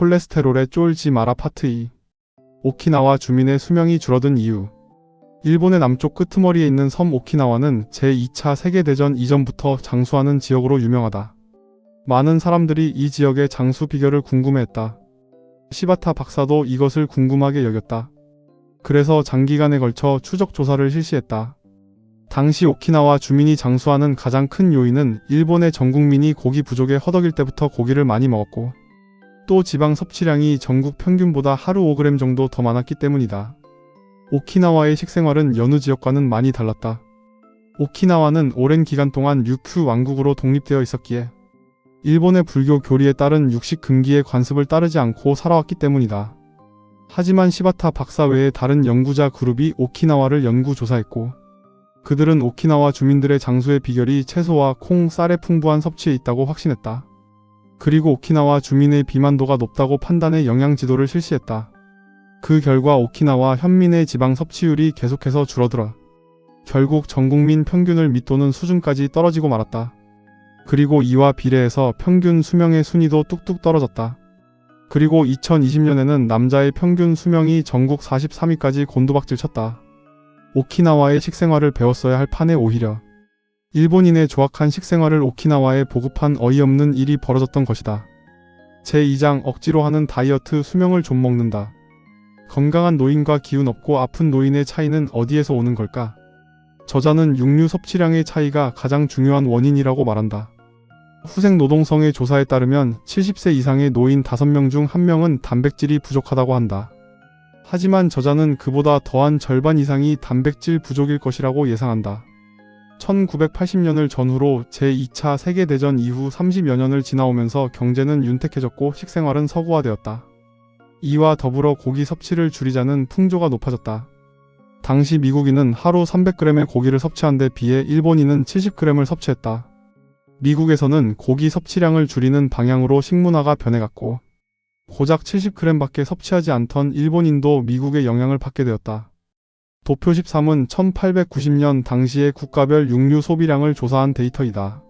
콜레스테롤에 쫄지 마라 파트 2. 오키나와 주민의 수명이 줄어든 이유. 일본의 남쪽 끄트머리에 있는 섬 오키나와는 제2차 세계대전 이전부터 장수하는 지역으로 유명하다. 많은 사람들이 이 지역의 장수 비결을 궁금해했다. 시바타 박사도 이것을 궁금하게 여겼다. 그래서 장기간에 걸쳐 추적 조사를 실시했다. 당시 오키나와 주민이 장수하는 가장 큰 요인은 일본의 전국민이 고기 부족에 허덕일 때부터 고기를 많이 먹었고, 또 지방 섭취량이 전국 평균보다 하루 5g 정도 더 많았기 때문이다. 오키나와의 식생활은 여느 지역과는 많이 달랐다. 오키나와는 오랜 기간 동안 류큐 왕국으로 독립되어 있었기에 일본의 불교 교리에 따른 육식 금기의 관습을 따르지 않고 살아왔기 때문이다. 하지만 시바타 박사 외에 다른 연구자 그룹이 오키나와를 연구 조사했고, 그들은 오키나와 주민들의 장수의 비결이 채소와 콩, 쌀의 풍부한 섭취에 있다고 확신했다. 그리고 오키나와 주민의 비만도가 높다고 판단해 영양 지도를 실시했다. 그 결과 오키나와 현민의 지방 섭취율이 계속해서 줄어들어 결국 전국민 평균을 밑도는 수준까지 떨어지고 말았다. 그리고 이와 비례해서 평균 수명의 순위도 뚝뚝 떨어졌다. 그리고 2020년에는 남자의 평균 수명이 전국 43위까지 곤두박질 쳤다. 오키나와의 식생활을 배웠어야 할 판에 오히려 일본인의 조악한 식생활을 오키나와에 보급한 어이없는 일이 벌어졌던 것이다. 제2장 억지로 하는 다이어트 수명을 좀 먹는다. 건강한 노인과 기운 없고 아픈 노인의 차이는 어디에서 오는 걸까? 저자는 육류 섭취량의 차이가 가장 중요한 원인이라고 말한다. 후생 노동성의 조사에 따르면 70세 이상의 노인 5명 중 1명은 단백질이 부족하다고 한다. 하지만 저자는 그보다 더한 절반 이상이 단백질 부족일 것이라고 예상한다. 1980년을 전후로 제2차 세계대전 이후 30여 년을 지나오면서 경제는 윤택해졌고 식생활은 서구화되었다. 이와 더불어 고기 섭취를 줄이자는 풍조가 높아졌다. 당시 미국인은 하루 300g의 고기를 섭취한 데 비해 일본인은 70g을 섭취했다. 미국에서는 고기 섭취량을 줄이는 방향으로 식문화가 변해갔고, 고작 70g밖에 섭취하지 않던 일본인도 미국의 영향을 받게 되었다. 도표 13은 1890년 당시의 국가별 육류 소비량을 조사한 데이터이다.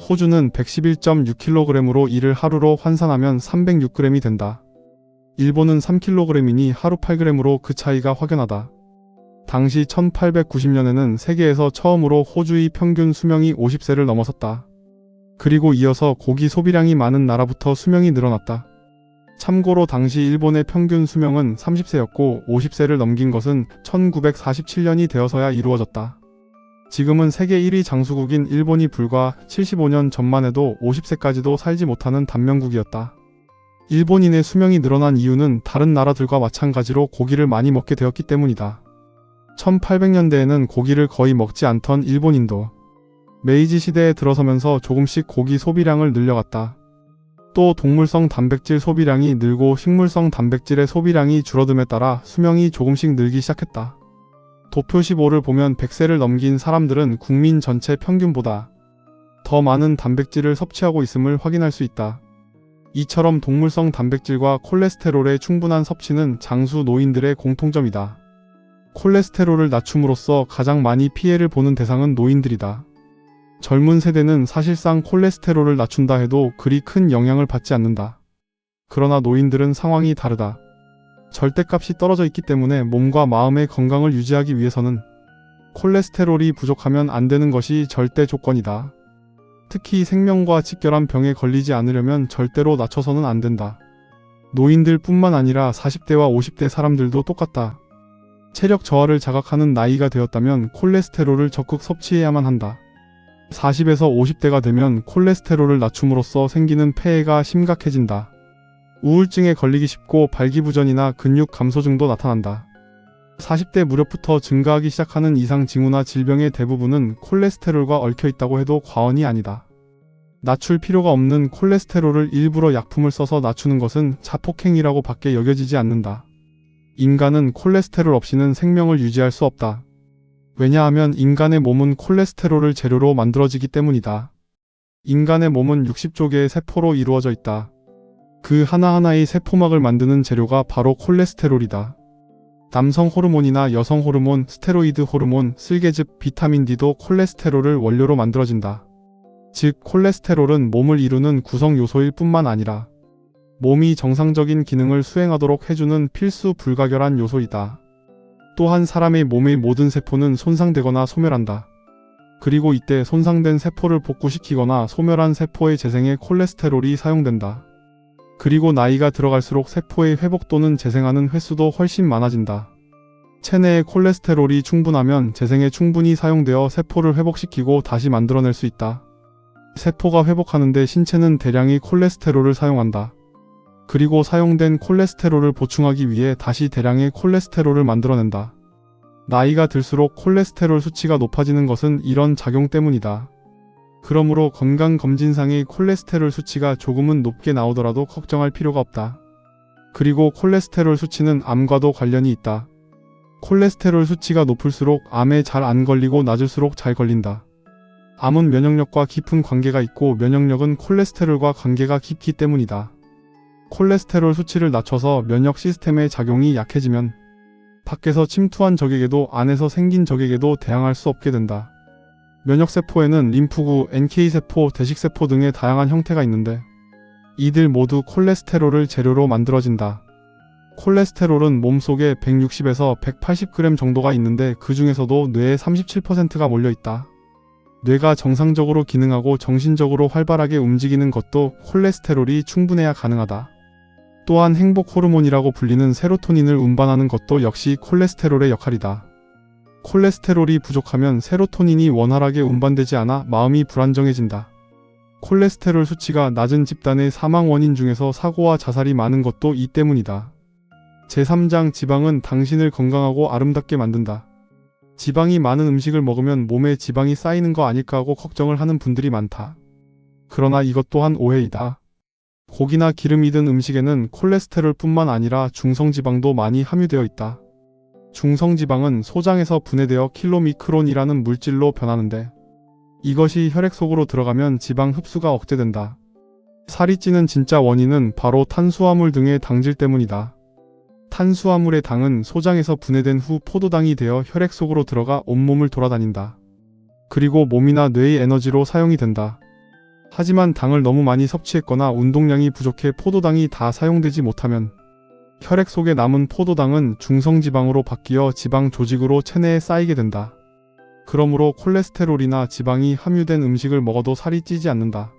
호주는 111.6kg으로 이를 하루로 환산하면 306g이 된다. 일본은 3kg이니 하루 8g으로 그 차이가 확연하다. 당시 1890년에는 세계에서 처음으로 호주의 평균 수명이 50세를 넘어섰다. 그리고 이어서 고기 소비량이 많은 나라부터 수명이 늘어났다. 참고로 당시 일본의 평균 수명은 30세였고 50세를 넘긴 것은 1947년이 되어서야 이루어졌다. 지금은 세계 1위 장수국인 일본이 불과 75년 전만 해도 50세까지도 살지 못하는 단명국이었다. 일본인의 수명이 늘어난 이유는 다른 나라들과 마찬가지로 고기를 많이 먹게 되었기 때문이다. 1800년대에는 고기를 거의 먹지 않던 일본인도 메이지 시대에 들어서면서 조금씩 고기 소비량을 늘려갔다. 또 동물성 단백질 소비량이 늘고 식물성 단백질의 소비량이 줄어듦에 따라 수명이 조금씩 늘기 시작했다. 도표 15를 보면 100세를 넘긴 사람들은 국민 전체 평균보다 더 많은 단백질을 섭취하고 있음을 확인할 수 있다. 이처럼 동물성 단백질과 콜레스테롤의 충분한 섭취는 장수 노인들의 공통점이다. 콜레스테롤을 낮춤으로써 가장 많이 피해를 보는 대상은 노인들이다. 젊은 세대는 사실상 콜레스테롤을 낮춘다 해도 그리 큰 영향을 받지 않는다. 그러나 노인들은 상황이 다르다. 절대값이 떨어져 있기 때문에 몸과 마음의 건강을 유지하기 위해서는 콜레스테롤이 부족하면 안 되는 것이 절대 조건이다. 특히 생명과 직결한 병에 걸리지 않으려면 절대로 낮춰서는 안 된다. 노인들 뿐만 아니라 40대와 50대 사람들도 똑같다. 체력 저하를 자각하는 나이가 되었다면 콜레스테롤을 적극 섭취해야만 한다. 40에서 50대가 되면 콜레스테롤을 낮춤으로써 생기는 폐해가 심각해진다. 우울증에 걸리기 쉽고 발기부전이나 근육 감소증도 나타난다. 40대 무렵부터 증가하기 시작하는 이상 징후나 질병의 대부분은 콜레스테롤과 얽혀 있다고 해도 과언이 아니다. 낮출 필요가 없는 콜레스테롤을 일부러 약품을 써서 낮추는 것은 자폭행위라고 밖에 여겨지지 않는다. 인간은 콜레스테롤 없이는 생명을 유지할 수 없다. 왜냐하면 인간의 몸은 콜레스테롤을 재료로 만들어지기 때문이다. 인간의 몸은 60조 개의 세포로 이루어져 있다. 그 하나하나의 세포막을 만드는 재료가 바로 콜레스테롤이다. 남성 호르몬이나 여성 호르몬, 스테로이드 호르몬, 쓸개즙, 비타민 D도 콜레스테롤을 원료로 만들어진다. 즉 콜레스테롤은 몸을 이루는 구성 요소일 뿐만 아니라 몸이 정상적인 기능을 수행하도록 해주는 필수 불가결한 요소이다. 또한 사람의 몸의 모든 세포는 손상되거나 소멸한다. 그리고 이때 손상된 세포를 복구시키거나 소멸한 세포의 재생에 콜레스테롤이 사용된다. 그리고 나이가 들어갈수록 세포의 회복 또는 재생하는 횟수도 훨씬 많아진다. 체내에 콜레스테롤이 충분하면 재생에 충분히 사용되어 세포를 회복시키고 다시 만들어낼 수 있다. 세포가 회복하는데 신체는 대량의 콜레스테롤을 사용한다. 그리고 사용된 콜레스테롤을 보충하기 위해 다시 대량의 콜레스테롤을 만들어낸다. 나이가 들수록 콜레스테롤 수치가 높아지는 것은 이런 작용 때문이다. 그러므로 건강검진상의 콜레스테롤 수치가 조금은 높게 나오더라도 걱정할 필요가 없다. 그리고 콜레스테롤 수치는 암과도 관련이 있다. 콜레스테롤 수치가 높을수록 암에 잘 안 걸리고 낮을수록 잘 걸린다. 암은 면역력과 깊은 관계가 있고 면역력은 콜레스테롤과 관계가 깊기 때문이다. 콜레스테롤 수치를 낮춰서 면역 시스템의 작용이 약해지면 밖에서 침투한 적에게도 안에서 생긴 적에게도 대항할 수 없게 된다. 면역세포에는 림프구, NK세포, 대식세포 등의 다양한 형태가 있는데 이들 모두 콜레스테롤을 재료로 만들어진다. 콜레스테롤은 몸속에 160에서 180g 정도가 있는데 그 중에서도 뇌의 37%가 몰려있다. 뇌가 정상적으로 기능하고 정신적으로 활발하게 움직이는 것도 콜레스테롤이 충분해야 가능하다. 또한 행복 호르몬이라고 불리는 세로토닌을 운반하는 것도 역시 콜레스테롤의 역할이다. 콜레스테롤이 부족하면 세로토닌이 원활하게 운반되지 않아 마음이 불안정해진다. 콜레스테롤 수치가 낮은 집단의 사망 원인 중에서 사고와 자살이 많은 것도 이 때문이다. 제3장 지방은 당신을 건강하고 아름답게 만든다. 지방이 많은 음식을 먹으면 몸에 지방이 쌓이는 거 아닐까 하고 걱정을 하는 분들이 많다. 그러나 이것 또한 오해이다. 고기나 기름이 든 음식에는 콜레스테롤뿐만 아니라 중성지방도 많이 함유되어 있다. 중성지방은 소장에서 분해되어 킬로미크론이라는 물질로 변하는데 이것이 혈액 속으로 들어가면 지방 흡수가 억제된다. 살이 찌는 진짜 원인은 바로 탄수화물 등의 당질 때문이다. 탄수화물의 당은 소장에서 분해된 후 포도당이 되어 혈액 속으로 들어가 온몸을 돌아다닌다. 그리고 몸이나 뇌의 에너지로 사용이 된다. 하지만 당을 너무 많이 섭취했거나 운동량이 부족해 포도당이 다 사용되지 못하면 혈액 속에 남은 포도당은 중성지방으로 바뀌어 지방 조직으로 체내에 쌓이게 된다. 그러므로 콜레스테롤이나 지방이 함유된 음식을 먹어도 살이 찌지 않는다.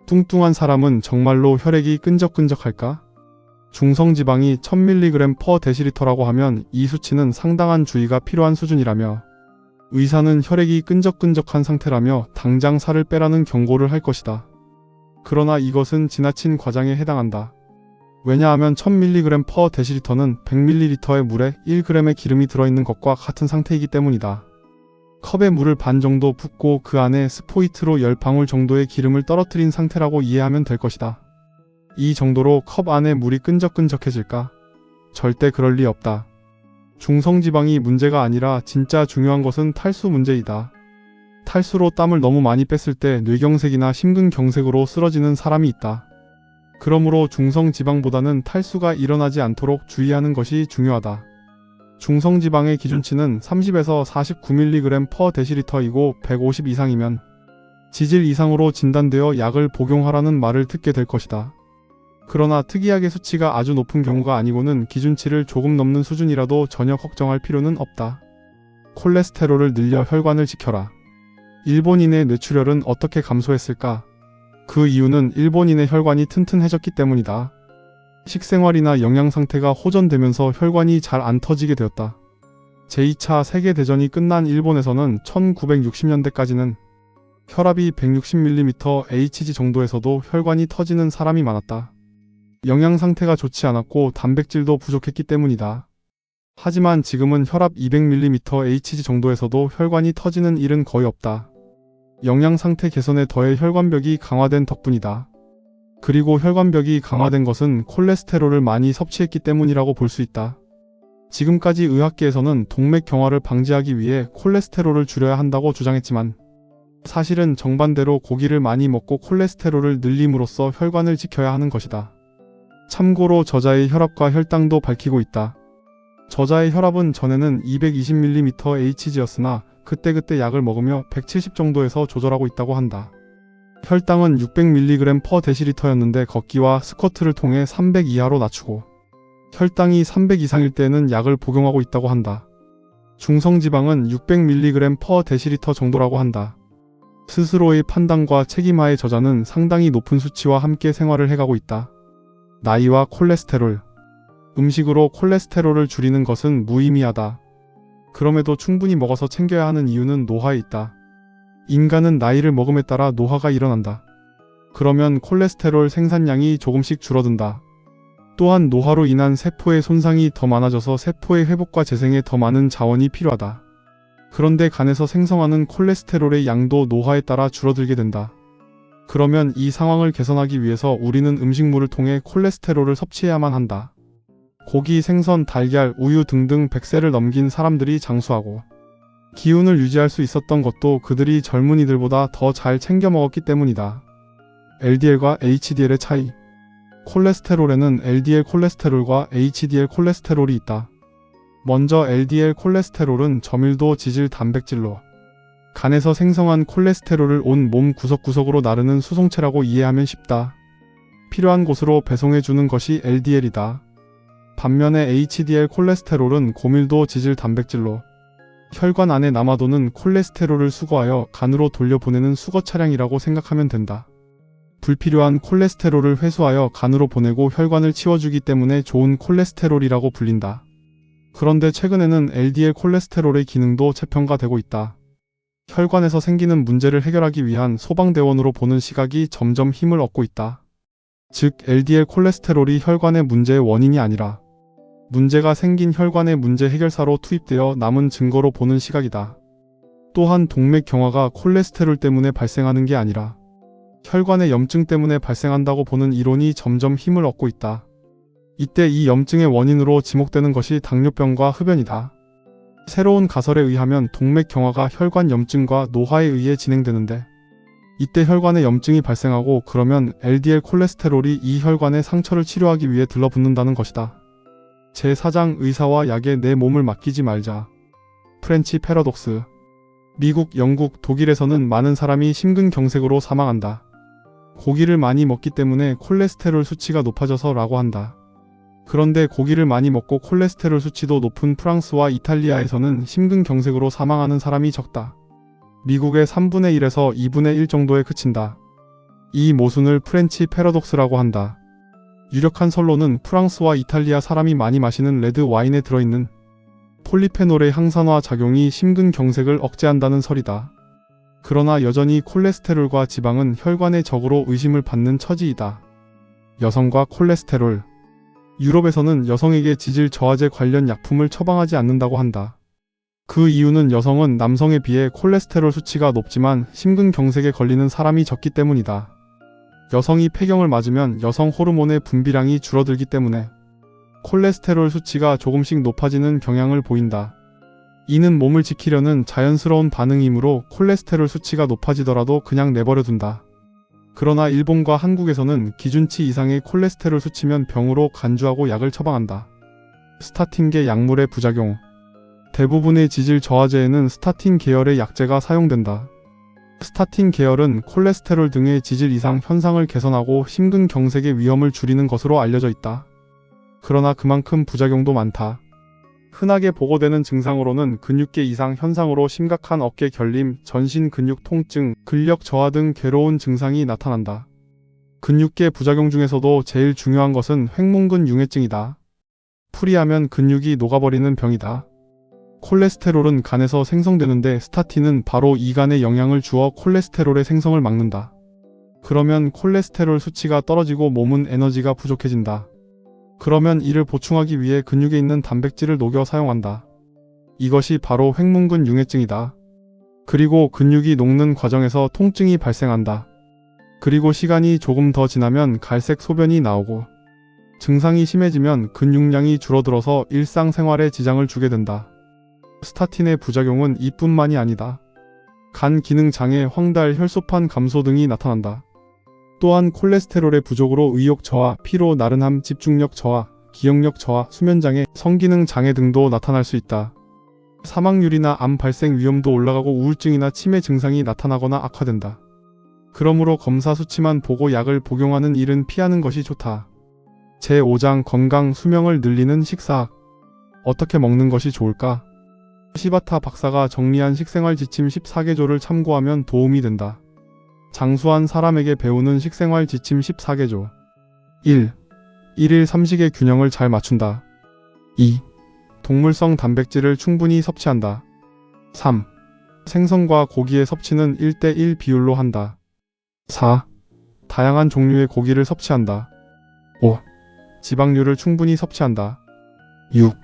뚱뚱한 사람은 정말로 혈액이 끈적끈적할까? 중성지방이 1000mg/dl라고 하면 이 수치는 상당한 주의가 필요한 수준이라며 의사는 혈액이 끈적끈적한 상태라며 당장 살을 빼라는 경고를 할 것이다. 그러나 이것은 지나친 과장에 해당한다. 왜냐하면 1000mg/dl는 100ml의 물에 1g의 기름이 들어있는 것과 같은 상태이기 때문이다. 컵에 물을 반 정도 붓고 그 안에 스포이트로 10방울 정도의 기름을 떨어뜨린 상태라고 이해하면 될 것이다. 이 정도로 컵 안에 물이 끈적끈적해질까? 절대 그럴 리 없다. 중성지방이 문제가 아니라 진짜 중요한 것은 탈수 문제이다. 탈수로 땀을 너무 많이 뺐을 때 뇌경색이나 심근경색으로 쓰러지는 사람이 있다. 그러므로 중성지방보다는 탈수가 일어나지 않도록 주의하는 것이 중요하다. 중성지방의 기준치는 30에서 49mg/dl이고 150 이상이면 지질 이상으로 진단되어 약을 복용하라는 말을 듣게 될 것이다. 그러나 특이하게 수치가 아주 높은 경우가 아니고는 기준치를 조금 넘는 수준이라도 전혀 걱정할 필요는 없다. 콜레스테롤을 늘려 혈관을 지켜라. 일본인의 뇌출혈은 어떻게 감소했을까? 그 이유는 일본인의 혈관이 튼튼해졌기 때문이다. 식생활이나 영양 상태가 호전되면서 혈관이 잘 안 터지게 되었다. 제2차 세계대전이 끝난 일본에서는 1960년대까지는 혈압이 160mmHg 정도에서도 혈관이 터지는 사람이 많았다. 영양 상태가 좋지 않았고 단백질도 부족했기 때문이다. 하지만 지금은 혈압 200mmHg 정도에서도 혈관이 터지는 일은 거의 없다. 영양 상태 개선에 더해 혈관벽이 강화된 덕분이다. 그리고 혈관벽이 강화된 것은 콜레스테롤을 많이 섭취했기 때문이라고 볼 수 있다. 지금까지 의학계에서는 동맥경화를 방지하기 위해 콜레스테롤을 줄여야 한다고 주장했지만 사실은 정반대로 고기를 많이 먹고 콜레스테롤을 늘림으로써 혈관을 지켜야 하는 것이다. 참고로 저자의 혈압과 혈당도 밝히고 있다. 저자의 혈압은 전에는 220mmHg였으나 그때그때 약을 먹으며 170 정도에서 조절하고 있다고 한다. 혈당은 600mg/dl였는데 걷기와 스쿼트를 통해 300 이하로 낮추고 혈당이 300 이상일 때는 약을 복용하고 있다고 한다. 중성지방은 600mg/dl 정도라고 한다. 스스로의 판단과 책임하에 저자는 상당히 높은 수치와 함께 생활을 해가고 있다. 나이와 콜레스테롤. 음식으로 콜레스테롤을 줄이는 것은 무의미하다. 그럼에도 충분히 먹어서 챙겨야 하는 이유는 노화에 있다. 인간은 나이를 먹음에 따라 노화가 일어난다. 그러면 콜레스테롤 생산량이 조금씩 줄어든다. 또한 노화로 인한 세포의 손상이 더 많아져서 세포의 회복과 재생에 더 많은 자원이 필요하다. 그런데 간에서 생성하는 콜레스테롤의 양도 노화에 따라 줄어들게 된다. 그러면 이 상황을 개선하기 위해서 우리는 음식물을 통해 콜레스테롤을 섭취해야만 한다. 고기, 생선, 달걀, 우유 등등 100세를 넘긴 사람들이 장수하고 기운을 유지할 수 있었던 것도 그들이 젊은이들보다 더 잘 챙겨 먹었기 때문이다. LDL과 HDL의 차이. 콜레스테롤에는 LDL 콜레스테롤과 HDL 콜레스테롤이 있다. 먼저 LDL 콜레스테롤은 저밀도 지질 단백질로 간에서 생성한 콜레스테롤을 온 몸 구석구석으로 나르는 수송체라고 이해하면 쉽다. 필요한 곳으로 배송해주는 것이 LDL이다. 반면에 HDL 콜레스테롤은 고밀도 지질 단백질로 혈관 안에 남아도는 콜레스테롤을 수거하여 간으로 돌려보내는 수거 차량이라고 생각하면 된다. 불필요한 콜레스테롤을 회수하여 간으로 보내고 혈관을 치워주기 때문에 좋은 콜레스테롤이라고 불린다. 그런데 최근에는 LDL 콜레스테롤의 기능도 재평가되고 있다. 혈관에서 생기는 문제를 해결하기 위한 소방대원으로 보는 시각이 점점 힘을 얻고 있다. 즉 LDL 콜레스테롤이 혈관의 문제의 원인이 아니라 문제가 생긴 혈관의 문제 해결사로 투입되어 남은 증거로 보는 시각이다. 또한 동맥경화가 콜레스테롤 때문에 발생하는 게 아니라 혈관의 염증 때문에 발생한다고 보는 이론이 점점 힘을 얻고 있다. 이때 이 염증의 원인으로 지목되는 것이 당뇨병과 흡연이다. 새로운 가설에 의하면 동맥경화가 혈관 염증과 노화에 의해 진행되는데 이때 혈관에 염증이 발생하고 그러면 LDL 콜레스테롤이 이 혈관의 상처를 치료하기 위해 들러붙는다는 것이다. 제4장 의사와 약에 내 몸을 맡기지 말자. 프렌치 패러독스. 미국, 영국, 독일에서는 많은 사람이 심근경색으로 사망한다. 고기를 많이 먹기 때문에 콜레스테롤 수치가 높아져서 라고 한다. 그런데 고기를 많이 먹고 콜레스테롤 수치도 높은 프랑스와 이탈리아에서는 심근경색으로 사망하는 사람이 적다. 미국의 3분의 1에서 2분의 1 정도에 그친다. 이 모순을 프렌치 패러독스라고 한다. 유력한 선로는 프랑스와 이탈리아 사람이 많이 마시는 레드 와인에 들어있는 폴리페놀의 항산화 작용이 심근경색을 억제한다는 설이다. 그러나 여전히 콜레스테롤과 지방은 혈관의 적으로 의심을 받는 처지이다. 여성과 콜레스테롤. 유럽에서는 여성에게 지질 저하제 관련 약품을 처방하지 않는다고 한다. 그 이유는 여성은 남성에 비해 콜레스테롤 수치가 높지만 심근경색에 걸리는 사람이 적기 때문이다. 여성이 폐경을 맞으면 여성 호르몬의 분비량이 줄어들기 때문에 콜레스테롤 수치가 조금씩 높아지는 경향을 보인다. 이는 몸을 지키려는 자연스러운 반응이므로 콜레스테롤 수치가 높아지더라도 그냥 내버려 둔다. 그러나 일본과 한국에서는 기준치 이상의 콜레스테롤 수치면 병으로 간주하고 약을 처방한다. 스타틴계 약물의 부작용. 대부분의 지질 저하제에는 스타틴 계열의 약제가 사용된다. 스타틴 계열은 콜레스테롤 등의 지질 이상 현상을 개선하고 심근경색의 위험을 줄이는 것으로 알려져 있다. 그러나 그만큼 부작용도 많다. 흔하게 보고되는 증상으로는 근육계 이상 현상으로 심각한 어깨 결림, 전신 근육 통증, 근력 저하 등 괴로운 증상이 나타난다. 근육계 부작용 중에서도 제일 중요한 것은 횡문근 융해증이다. 풀이하면 근육이 녹아버리는 병이다. 콜레스테롤은 간에서 생성되는데 스타틴은 바로 이간에 영향을 주어 콜레스테롤의 생성을 막는다. 그러면 콜레스테롤 수치가 떨어지고 몸은 에너지가 부족해진다. 그러면 이를 보충하기 위해 근육에 있는 단백질을 녹여 사용한다. 이것이 바로 횡문근 융해증이다. 그리고 근육이 녹는 과정에서 통증이 발생한다. 그리고 시간이 조금 더 지나면 갈색 소변이 나오고 증상이 심해지면 근육량이 줄어들어서 일상생활에 지장을 주게 된다. 스타틴의 부작용은 이뿐만이 아니다. 간 기능 장애, 황달, 혈소판 감소 등이 나타난다. 또한 콜레스테롤의 부족으로 의욕 저하, 피로, 나른함, 집중력 저하, 기억력 저하, 수면장애, 성기능 장애 등도 나타날 수 있다. 사망률이나 암 발생 위험도 올라가고 우울증이나 치매 증상이 나타나거나 악화된다. 그러므로 검사 수치만 보고 약을 복용하는 일은 피하는 것이 좋다. 제5장 건강 수명을 늘리는 식사학. 어떻게 먹는 것이 좋을까? 시바타 박사가 정리한 식생활 지침 14개조를 참고하면 도움이 된다. 장수한 사람에게 배우는 식생활 지침 14개조. 1. 1일 3식의 균형을 잘 맞춘다. 2. 동물성 단백질을 충분히 섭취한다. 3. 생선과 고기의 섭취는 1대1 비율로 한다. 4. 다양한 종류의 고기를 섭취한다. 5. 지방류를 충분히 섭취한다. 6.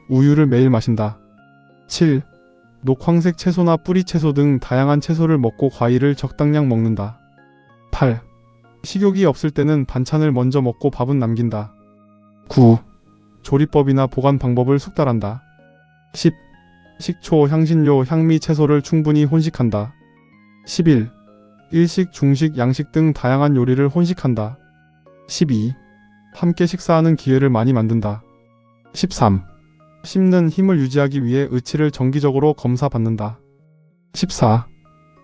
우유를 매일 마신다. 7. 녹황색 채소나 뿌리 채소 등 다양한 채소를 먹고 과일을 적당량 먹는다. 8. 식욕이 없을 때는 반찬을 먼저 먹고 밥은 남긴다. 9. 조리법이나 보관 방법을 숙달한다. 10. 식초, 향신료, 향미, 채소를 충분히 혼식한다. 11. 일식, 중식, 양식 등 다양한 요리를 혼식한다. 12. 함께 식사하는 기회를 많이 만든다. 13. 씹는 힘을 유지하기 위해 의치를 정기적으로 검사받는다. 14.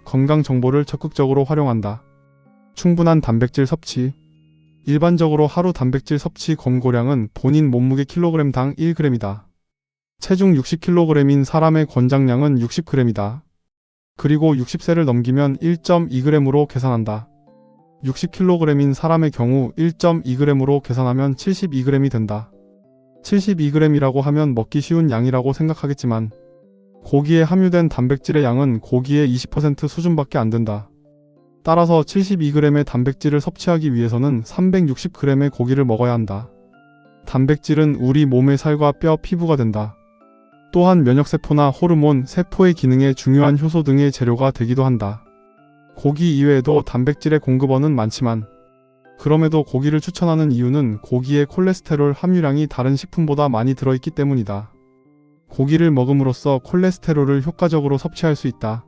건강 정보를 적극적으로 활용한다. 충분한 단백질 섭취. 일반적으로 하루 단백질 섭취 권고량은 본인 몸무게 킬로그램당 1g이다. 체중 60kg인 사람의 권장량은 60g이다. 그리고 60세를 넘기면 1.2g으로 계산한다. 60kg인 사람의 경우 1.2g으로 계산하면 72g이 된다. 72g이라고 하면 먹기 쉬운 양이라고 생각하겠지만 고기에 함유된 단백질의 양은 고기의 20% 수준밖에 안 된다. 따라서 72g의 단백질을 섭취하기 위해서는 360g의 고기를 먹어야 한다. 단백질은 우리 몸의 살과 뼈, 피부가 된다. 또한 면역세포나 호르몬, 세포의 기능에 중요한 효소 등의 재료가 되기도 한다. 고기 이외에도 단백질의 공급원은 많지만 그럼에도 고기를 추천하는 이유는 고기의 콜레스테롤 함유량이 다른 식품보다 많이 들어있기 때문이다. 고기를 먹음으로써 콜레스테롤을 효과적으로 섭취할 수 있다.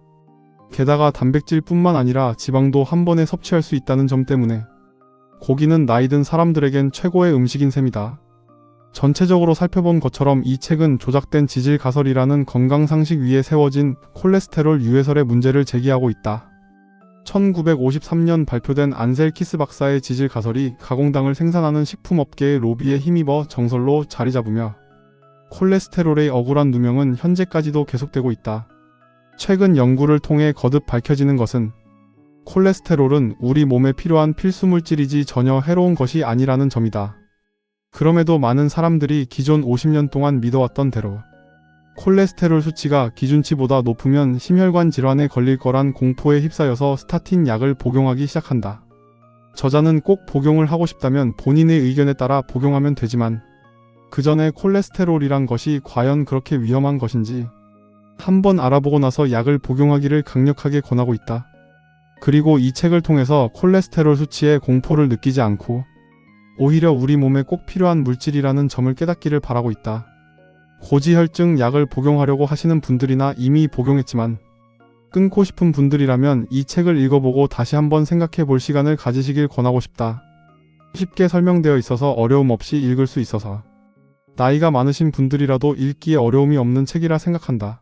게다가 단백질뿐만 아니라 지방도 한 번에 섭취할 수 있다는 점 때문에 고기는 나이든 사람들에겐 최고의 음식인 셈이다. 전체적으로 살펴본 것처럼 이 책은 조작된 지질가설이라는 건강상식 위에 세워진 콜레스테롤 유해설의 문제를 제기하고 있다. 1953년 발표된 안셀키스 박사의 지질가설이 가공당을 생산하는 식품업계의 로비에 힘입어 정설로 자리잡으며 콜레스테롤의 억울한 누명은 현재까지도 계속되고 있다. 최근 연구를 통해 거듭 밝혀지는 것은 콜레스테롤은 우리 몸에 필요한 필수 물질이지 전혀 해로운 것이 아니라는 점이다. 그럼에도 많은 사람들이 기존 50년 동안 믿어왔던 대로 콜레스테롤 수치가 기준치보다 높으면 심혈관 질환에 걸릴 거란 공포에 휩싸여서 스타틴 약을 복용하기 시작한다. 저자는 꼭 복용을 하고 싶다면 본인의 의견에 따라 복용하면 되지만 그 전에 콜레스테롤이란 것이 과연 그렇게 위험한 것인지 한번 알아보고 나서 약을 복용하기를 강력하게 권하고 있다. 그리고 이 책을 통해서 콜레스테롤 수치에 공포를 느끼지 않고 오히려 우리 몸에 꼭 필요한 물질이라는 점을 깨닫기를 바라고 있다. 고지혈증 약을 복용하려고 하시는 분들이나 이미 복용했지만 끊고 싶은 분들이라면 이 책을 읽어보고 다시 한번 생각해 볼 시간을 가지시길 권하고 싶다. 쉽게 설명되어 있어서 어려움 없이 읽을 수 있어서 나이가 많으신 분들이라도 읽기에 어려움이 없는 책이라 생각한다.